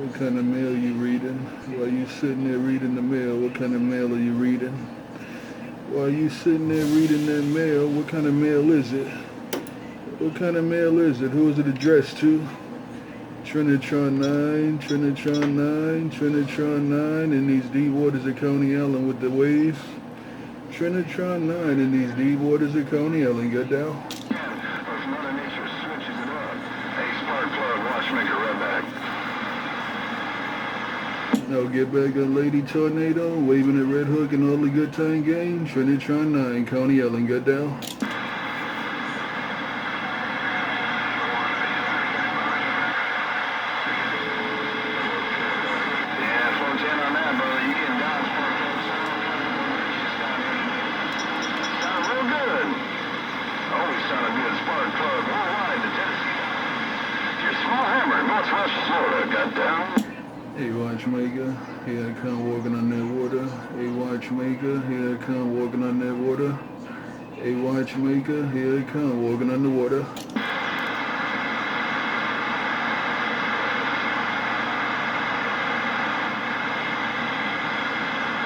What kind of mail you reading? While you sitting there reading the mail, what kind of mail are you reading? While you sitting there reading that mail, what kind of mail is it? What kind of mail is it? Who is it addressed to? Trinitron9, Trinitron9, Trinitron9 in these deep waters of Coney Island with the waves. Trinitron9 in these deep waters of Coney Island. Got down? Mother Nature switches it up. Hey, spark plug, watchmaker, right back. Now get back on Lady Tornado, waving at Red Hook and all the good time game. Trinitron9, Coney Island. Got down? Hey watchmaker, here I come walking on that water. Hey watchmaker, here I come walking on that water. Hey watchmaker, here I come walking on the water.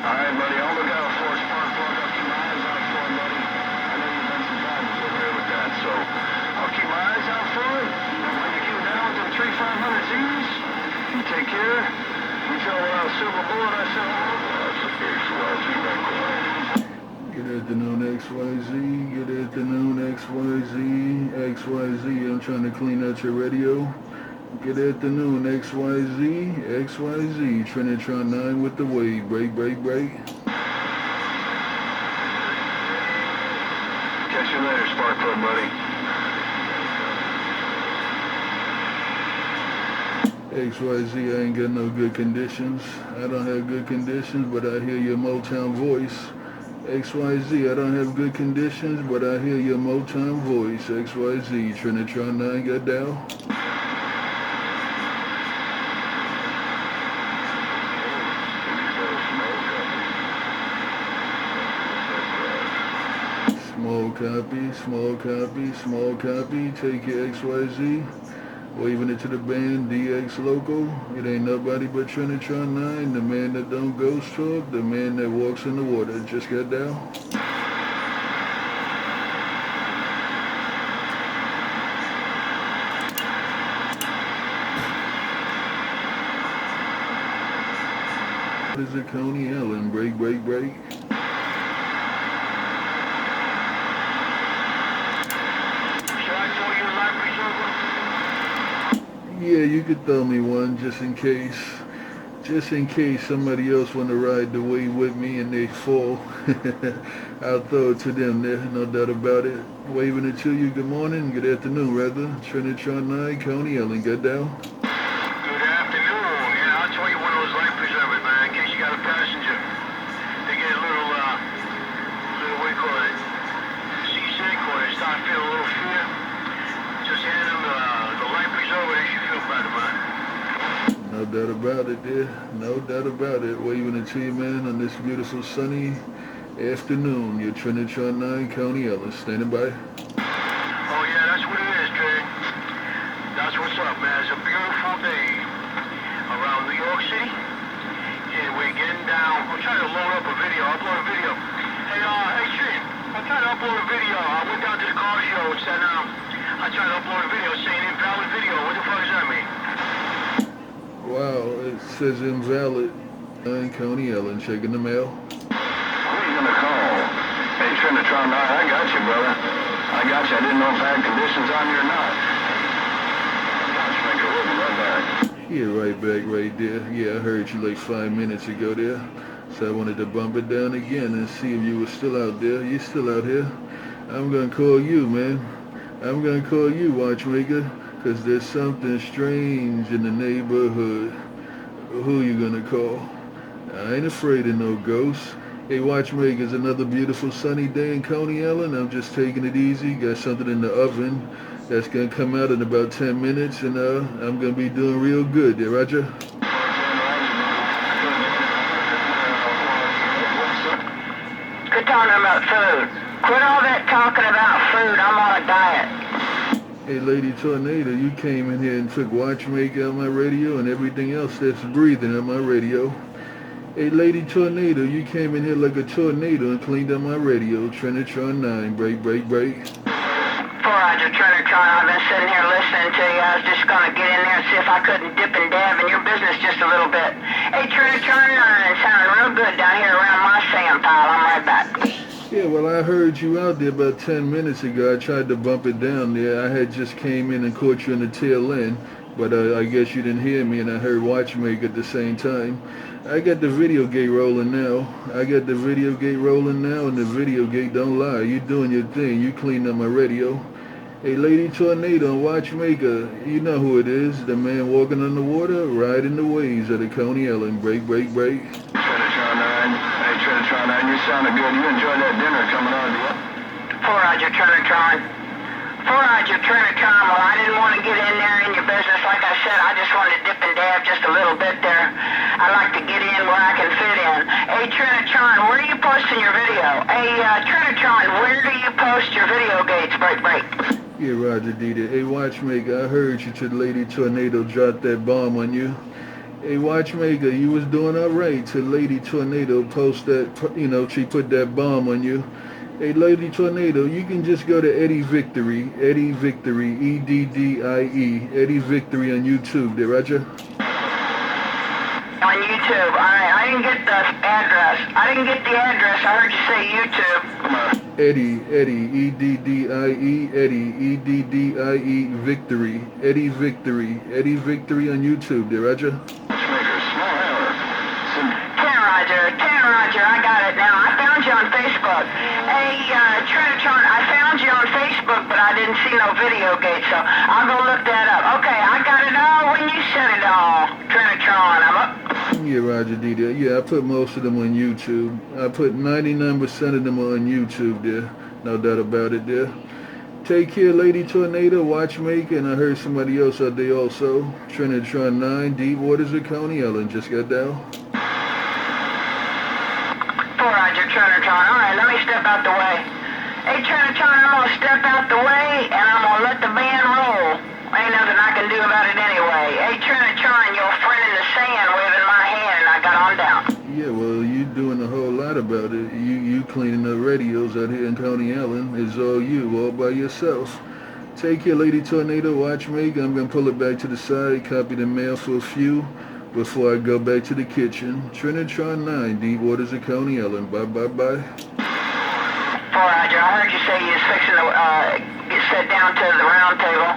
Alright buddy, I'll look out for a spark plug. I'll keep my eyes out for it, buddy. I know you've done some problems over here with that, so I'll keep my eyes out for it. When you keep down to the 3500Zs, you take care. You tell me I'll silver bullet, I said, that's a big XYZ right there. Good afternoon, XYZ. Good afternoon, XYZ. XYZ, I'm trying to clean out your radio. Good afternoon, XYZ. XYZ. Trinitron9 with the wave. Break, break, break. Catch you later, spark plug, buddy. XYZ, I ain't got no good conditions. I don't have good conditions, but I hear your Motown voice. XYZ, I don't have good conditions, but I hear your Motown voice. XYZ, Trinitron9 got down? Small copy, small copy, small copy. Take your XYZ. Waving it to the band, DX Local. It ain't nobody but Trinitron9, the man that don't ghost talk, the man that walks in the water. Just got down. What is it, Coney Island? Break, break, break. Yeah, you could throw me one just in case. Just in case somebody else want to ride the wave with me and they fall. I'll throw it to them there, no doubt about it. Waving it to you, good morning, good afternoon rather. Trinitron9, Coney Island, got down? Good afternoon. Yeah, I'll tell you one of those life preservers, man, in case you got a passenger. They get a little, what do you call it, seasick or they start feeling a little fear. Just hand them the life preserver, they should feel better, man. No doubt about it, dear. No doubt about it. Waving it to you, man, on this beautiful sunny afternoon. Your Trinitron9, Coney Island, standing by. Oh, yeah, that's what it is, Trey. That's what's up, man. It's a beautiful day around New York City. And we're getting down. I'm trying to load up a video. Upload a video. Hey, Trin, I'm trying to upload a video. I went down to the car show and said, I tried to upload a video saying invalid video. What the fuck does that mean? Wow, it says invalid. Coney Island, checking the mail. Who are you gonna call? Hey, Trinitron9, I got you, brother. I got you. I didn't know if I had conditions on you or not. Watchmaker, we'll be right back. Yeah, right back, right there. Yeah, I heard you like 5 minutes ago there. So I wanted to bump it down again and see if you were still out there. You still out here? I'm gonna call you, man. I'm gonna call you, watchmaker, because there's something strange in the neighborhood. Who you gonna call? I ain't afraid of no ghosts. Hey, watchmaker, it's another beautiful sunny day in Coney Island. I'm just taking it easy. Got something in the oven that's gonna come out in about 10 minutes, and I'm gonna be doing real good there, Roger. Quit talking about food. Quit all that talking about food. I'm on a diet. Hey, Lady Tornado, you came in here and took Watchmaker on my radio and everything else that's breathing on my radio. Hey, Lady Tornado, you came in here like a tornado and cleaned up my radio. Trinitron9, break, break, break. Roger, Trinitron, I've been sitting here listening to you. I was just going to get in there and see if I couldn't dip and dab in your business just a little bit. Hey, Trinitron9, it sounded real good down here around my sand pile. I'm right back. Yeah, well, I heard you out there about 10 minutes ago. I tried to bump it down there. I had just came in and caught you in the tail end, but I guess you didn't hear me, and I heard Watchmaker at the same time. I got the video gate rolling now. And the video gate don't lie. You doing your thing. You cleaned up my radio. Hey, Lady Tornado and Watchmaker, you know who it is. The man walking on the water, riding the waves of the Coney Island. Break, break, break. Trinitron9. Hey, Trinitron9, you sounded good. You enjoyed that dinner coming on, do you? Roger, Trinitron. Roger, Trinitron. Well, I didn't want to get in there in your business. Like I said, I just wanted to dip and dab just a little bit there. I like to get in where I can fit in. Hey, Trinitron, where are you posting your video? Hey, Trinitron, where do you post your video gates? Break, break. Yeah, Roger Dita. Hey, Watchmaker, I heard you till Lady Tornado dropped that bomb on you. Hey, Watchmaker, you was doing all right till Lady Tornado post that, she put that bomb on you. Hey, Lady Tornado, you can just go to Eddie Victory, EDDIE, Eddie Victory on YouTube there, Roger? On YouTube. All right, I didn't get the address. I heard you say YouTube. Eddie, EDDIE, EDDIE, Victory, Eddie Victory on YouTube there, Roger? Roger, I got it now. I found you on Facebook. Hey, Trinitron, I found you on Facebook, but I didn't see no video gate, so I'll go look that up. Okay, I got it all when you said it all. Trinitron, I'm up. Yeah, Roger Dita. Yeah, I put most of them on YouTube. I put 99% of them on YouTube there. No doubt about it there. Take care, Lady Tornado, Watchmaker, and I heard somebody else out there also. Trinitron9, Deep Waters of Coney Island. Just got down. Roger, Trinitron. All right, let me step out the way. Hey, Trinitron, I'm going to step out the way, and I'm going to let the band roll. Ain't nothing I can do about it anyway. Hey, Trinitron, your friend in the sand waving my hand, and I got on down. Yeah, well, you doing a whole lot about it. You cleaning up radios out here in Coney Island. It's all you, all by yourself. Take care, Lady Tornado, Watchmaker. I'm going to pull it back to the side, copy the mail for a few before I go back to the kitchen. Trinitron9, Deep Waters of Coney Island. Bye, bye, bye. Roger, I heard you say you was fixing to get sit down to the round table.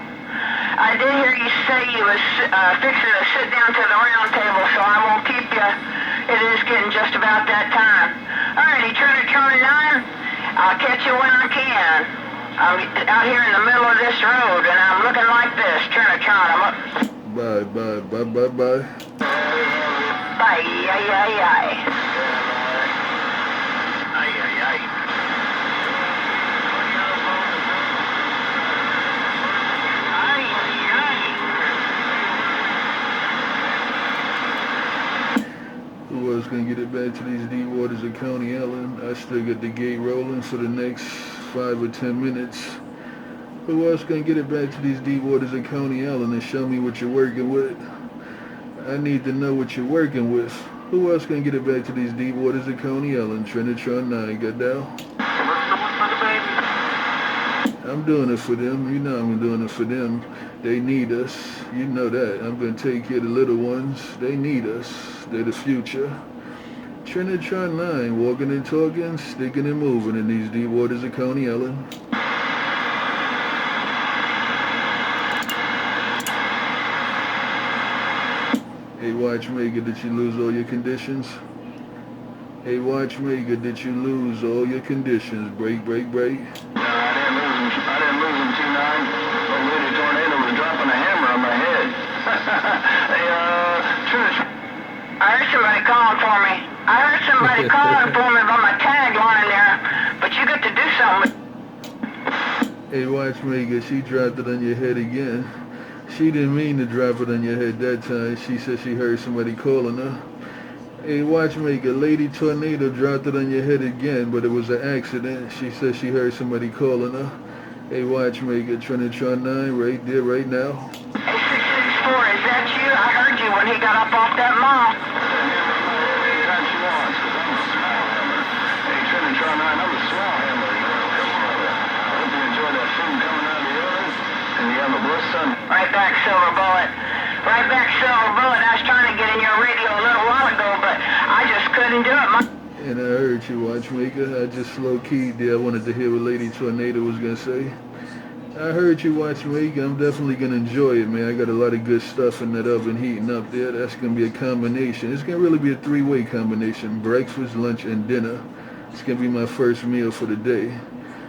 I did hear you say you was fixing to sit down to the round table, so I won't keep you. It is getting just about that time. Alrighty, Trinitron9, I'll catch you when I can. I'm out here in the middle of this road, and I'm looking like this. Trinitron, I'm up. Bye, bye, bye, bye, bye. Bye, aye. Who else gonna get it back to these deep waters of Coney Island? I still got the gate rolling for the next 5 or 10 minutes. Who else gonna get it back to these deep waters of Coney Island and show me what you're working with? I need to know what you're working with. Who else gonna get it back to these deep waters of Coney Island? Trinitron9, got down? I'm doing it for them. You know I'm doing it for them. They need us. You know that. I'm gonna take care of the little ones. They need us. They're the future. Trinitron9, walking and talking, sticking and moving in these deep waters of Coney Island. Hey, Watchmaker, did you lose all your conditions? Hey, Watchmaker, did you lose all your conditions? Break, break, break. No, I didn't lose them, T9. Old Lady Tornado was dropping a hammer on my head. Hey, Trinitron. I heard somebody calling for me. By my tagline there, but you got to do something. Hey, Watchmaker, she dropped it on your head again. She didn't mean to drop it on your head that time. She said she heard somebody calling her. Hey, Watchmaker, Lady Tornado dropped it on your head again, but it was an accident. She said she heard somebody calling her. Hey, watchmaker, Trinitron9, right there, right now. Hey, 664, is that you? I heard you when he got up off that mall. Anytime she wants, because I'm the small hammer. Hey, Trinitron9, I'm the small hammer. I hope you enjoy that food coming out of the oven, and you have a blessed Sunday. Right back, Silver Bullet. Right back, Silver Bullet. I was trying to get in your radio a little while ago, but I just couldn't do it. And I heard you, watchmaker. I just low-keyed there. I wanted to hear what Lady Tornado was going to say. I heard you, watchmaker. I'm definitely going to enjoy it, man. I got a lot of good stuff in that oven heating up there. That's going to be a combination. It's going to really be a three-way combination. Breakfast, lunch, and dinner. It's going to be my first meal for the day.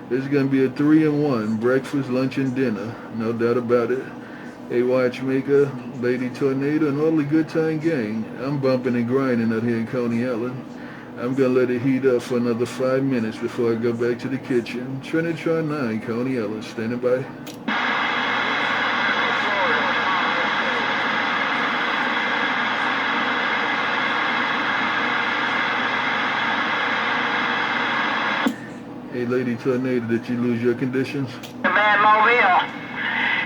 It's going to be a 3-in-1. Breakfast, lunch, and dinner. No doubt about it. Hey, watchmaker, Lady Tornado, and all the good time gang. I'm bumping and grinding out here in Coney Island. I'm going to let it heat up for another 5 minutes before I go back to the kitchen. Trinitron9, Coney Island, standing by. Hey, Lady Tornado, did you lose your conditions? A bad mobile.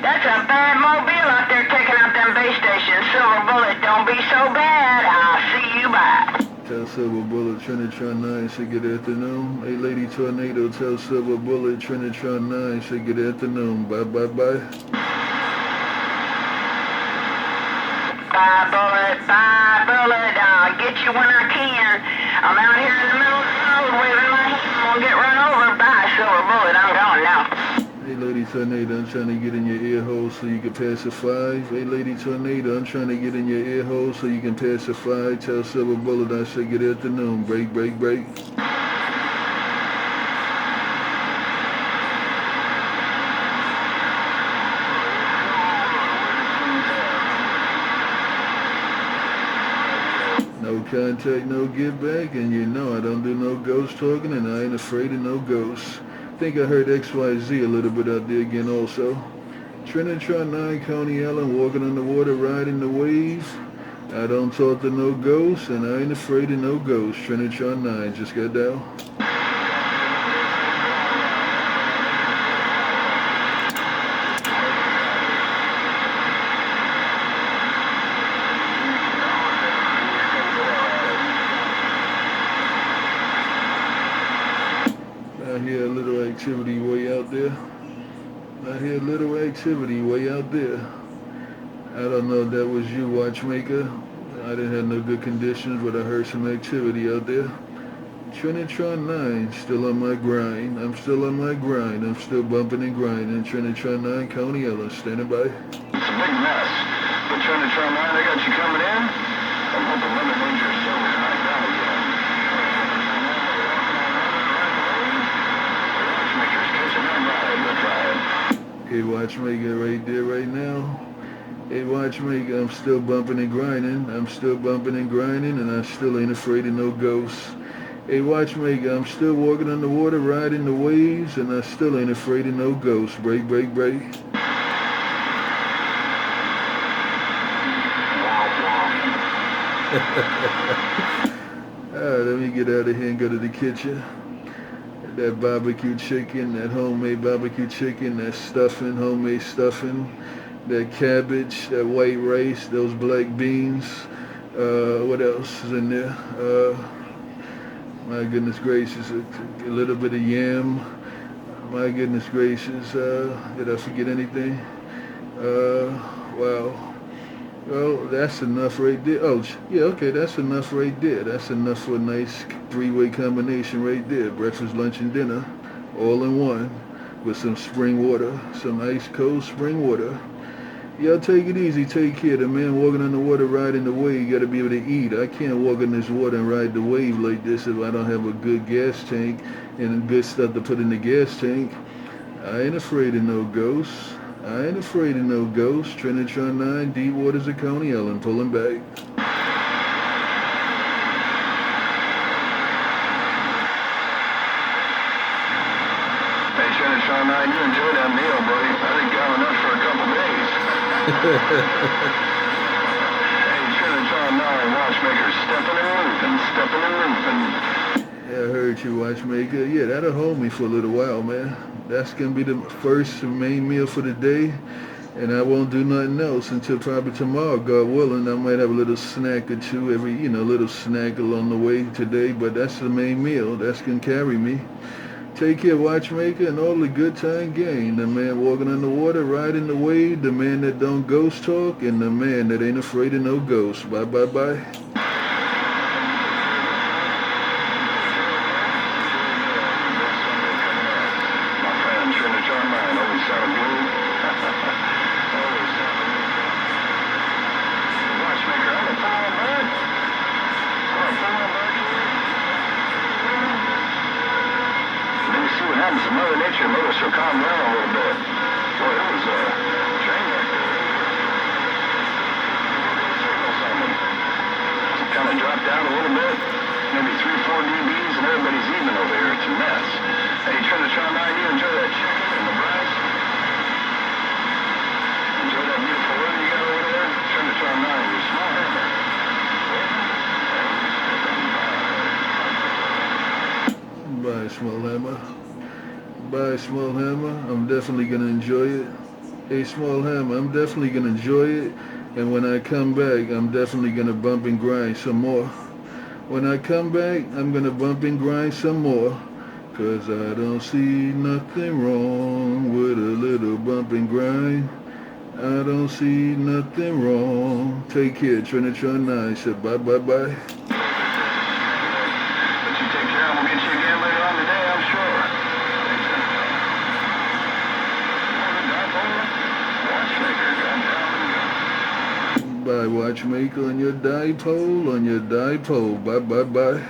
That's a bad mobile out there taking out them base stations. Silver Bullet, don't be so bad. I'll see you bye. Tell Silver Bullet, Trinitron9, say good afternoon. Hey, Lady Tornado, tell Silver Bullet, Trinitron9, say good afternoon. Bye, bye, bye. Bye, Bullet. Bye, Bullet. I'll get you when I can. I'm out here in the middle of the road waving my hand. I'm gonna get run over. Bye, Silver Bullet. I'm gone now. Hey, Lady Tornado, I'm trying to get in your ear hole so you can pacify. Hey, Lady Tornado, I'm trying to get in your ear hole so you can pacify. Tell Silver Bullet I say good afternoon. Break, break, break. No contact, no give back, and you know I don't do no ghost talking, and I ain't afraid of no ghosts. I think I heard XYZ a little bit out there again also. Trinitron9, Coney Island, walking on the water, riding the wave. I don't talk to no ghosts, and I ain't afraid of no ghosts. Trinitron9, just got down. I hear a little activity way out there. I hear a little activity way out there. I don't know if that was you, watchmaker. I didn't have no good conditions, but I heard some activity out there. Trinitron9, still on my grind. I'm still on my grind. I'm still bumping and grinding. Trinitron9, Coney Island, standing by. It's a big mess. But Trinitron9, I got you coming in. I'm hoping Lemon Ranger Silver's knocked down again. Watchmaker's catching that ride. Good ride. Hey, watchmaker, right there, right now. Hey, watchmaker, I'm still bumping and grinding. I'm still bumping and grinding, and I still ain't afraid of no ghosts. Hey, watchmaker, I'm still walking on the water, riding the waves, and I still ain't afraid of no ghosts. Break, break, break. Let me get out of here and go to the kitchen. That barbecue chicken, that homemade barbecue chicken, that stuffing, homemade stuffing, that cabbage, that white rice, those black beans. What else is in there? My goodness gracious, a little bit of yam. My goodness gracious, did I forget anything? Wow. Well, that's enough right there. Oh, yeah, okay, that's enough right there. That's enough for a nice three-way combination right there. Breakfast, lunch, and dinner, all in one, with some spring water, some ice cold spring water. Y'all take it easy, take care. The man walking on the water, riding the wave, you gotta be able to eat. I can't walk in this water and ride the wave like this if I don't have a good gas tank and good stuff to put in the gas tank. I ain't afraid of no ghosts. I ain't afraid of no ghosts. Trinitron9, deep waters of Coney Island, pulling back. Hey, Trinitron9, you enjoy that meal, buddy. I think got enough for a couple days. Hey, Trinitron9, watchmaker, stepping and moving. Yeah, I heard you, watchmaker. Yeah, that'll hold me for a little while, man. That's going to be the first main meal for the day. And I won't do nothing else until probably tomorrow, God willing. I might have a little snack or two little snack along the way today. But that's the main meal. That's going to carry me. Take care, watchmaker, and all the good time gang. The man walking on the water, riding the wave, the man that don't ghost talk, and the man that ain't afraid of no ghosts. Bye, bye, bye. My friend Trinitron9, always sound good. Always sound good. Watchmaker, I'm a fine man. I'm a fine man. Maybe see what happens to Mother Nature. Mother she'll calm down a little bit. Boy, it was a train wreck there. Kind of dropped down a little bit. Maybe 3-4 dBs and everybody's even over here. It's a mess. Hey, Trinitron9, you enjoy that chicken and the rice? Enjoy that beautiful weather you got over there? Trinitron9, you're a small hammer. Bye, Small Hammer. Bye, Small Hammer. I'm definitely going to enjoy it. Hey, Small Hammer, I'm definitely going to enjoy it. And when I come back, I'm definitely going to bump and grind some more. When I come back, I'm going to bump and grind some more. Cause I don't see nothing wrong with a little bump and grind. I don't see nothing wrong. Take care, Trinitron9. Said bye, bye, bye. Bye, watchmaker, on your dipole, Bye, bye, bye.